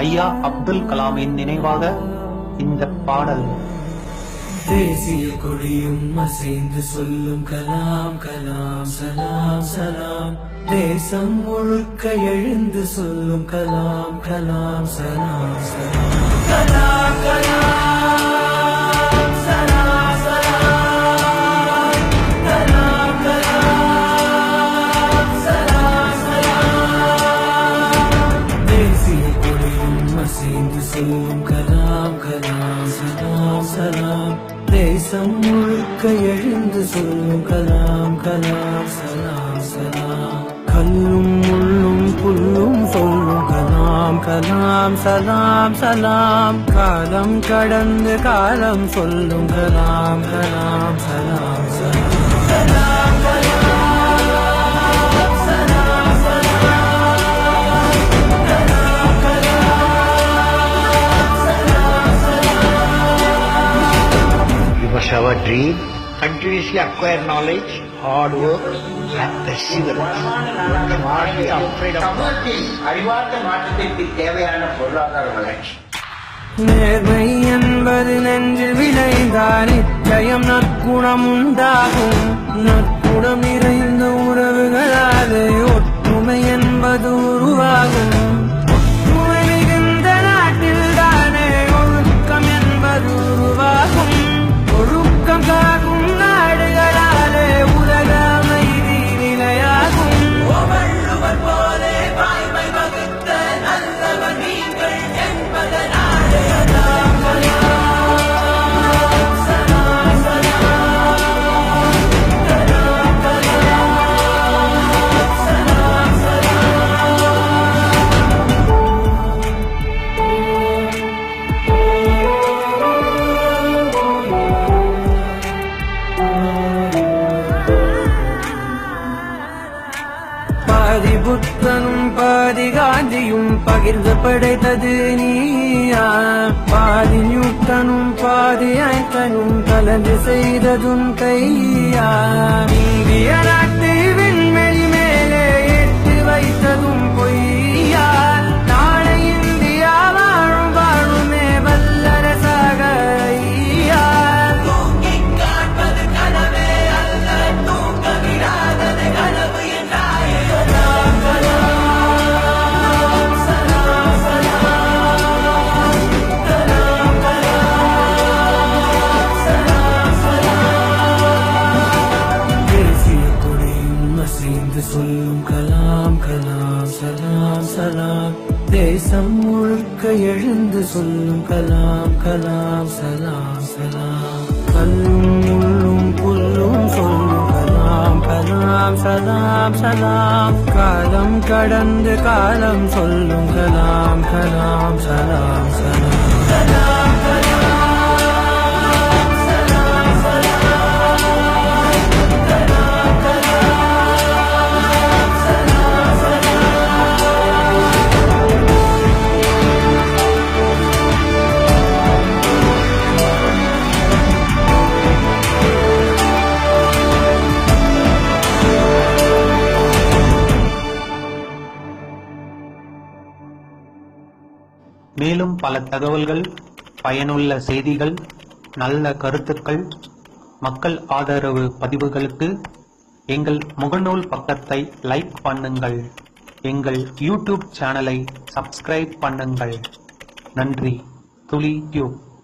ஐயா அப்துல் கலாமின் நினைவாக இந்த பாடல். தேசிய கொடியும் அசைந்து சொல்லும் கலாம் கலாம் சலாம் சலாம். தேசம் முழுக்க எழுந்து சொல்லும் கலாம் கலாம் சலாம் சலாம். கலாம் கலாம் சலாம் சலாம். கலாம் கலாம் சலாம் சலாம். தேசிய கொடியும் அசைந்து சொல்லும் கலாம் கலாம் சலாம் சலாம். தேசம் முழுக்க எழுந்து சொல்லும் கலாம் கலாம் சலாம் சலாம். கல்லும் முள்ளும் புல்லும் சொல்லும் கலாம் கலாம் சலாம் சலாம். காலம் கடந்து காலம் சொல்லும் கலாம் கலாம் சலாம் சலாம். கலாம் கலாம் சலாம் சலாம். கலாம் கலாம் சலாம் சலாம். We must have a dream, continuously acquire knowledge, hard work and perseverance. Not be afraid of சமூகத்தில் அறிவார்ந்த மாற்றத்திற்கு தேவையான பொருளாதார வளர்ச்சி. நேர்மை என்பது நெஞ்சில் விளைந்தால் நிச்சயம் நற்குணம் உண்டாகும். நற்குணம் நிறைந்த உறவுகளாலே ஒற்றுமை என்பது உருவாகும். ஒற்றுமை மிகுந்த நாட்டில் தானே ஒழுக்கம் என்பது உருவாகும். ஒழுக்கம் காக்கும் நாடுகளாலே உலக அமைதி நிலையாகும். வள்ளுவர் போலே வாய்மை வகுத்த நல்லவர் நீங்கள் என்பதனாலே கலாம் கலாம் சலாம் சலாம். கலாம் கலாம் சலாம் சலாம். பாதி புத்தனும் பாதி காந்தியும் பகிர்ந்து படைத்தது நீயா. பாதி நியூட்டனும் பாதி ஐன்ஸ்டைனும் கலந்து செய்ததும் கையா. இந்திய நாட்டு விண்வெளி மேலே ஏற்றி வைத்ததும் பொய்யா. நாளை இந்தியா வாழும் வாழுமே வல்லரசாக ஐயா. தூங்கிக் காண்பது கனவே அல்ல, தூங்க விடாதது கனவு என்றாயே. கலாம் கலாம் சலாம் சலாம். கலாம் கலாம் சலாம் சலாம். தேசிய கொடியும் அசைந்து சொல்லும் கலாம் கலாம் சலாம் சலாம். தேசம் முழுக்க எழுந்து சொல்லும் கலாம் கலாம் சலாம் சலாம். கல்லும் முள்ளும் புல்லும் சொல்லும் கலாம் கலாம் சலாம் சலாம். காலம் கடந்து காலம் சொல்லும் கலாம் கலாம் சலாம் சலாம். கலாம் கலாம் சலாம் சலாம். கலாம் கலாம் சலாம் சலாம். மேலும் பல தகவல்கள், பயனுள்ள செய்திகள், நல்ல கருத்துக்கள், மக்கள் ஆதரவு பதிவுகளுக்கு எங்கள் முகநூல் பக்கத்தை லைக் பண்ணுங்கள். எங்கள் யூடியூப் சேனலை சப்ஸ்கிரைப் பண்ணுங்கள். நன்றி. துளி டியூப்.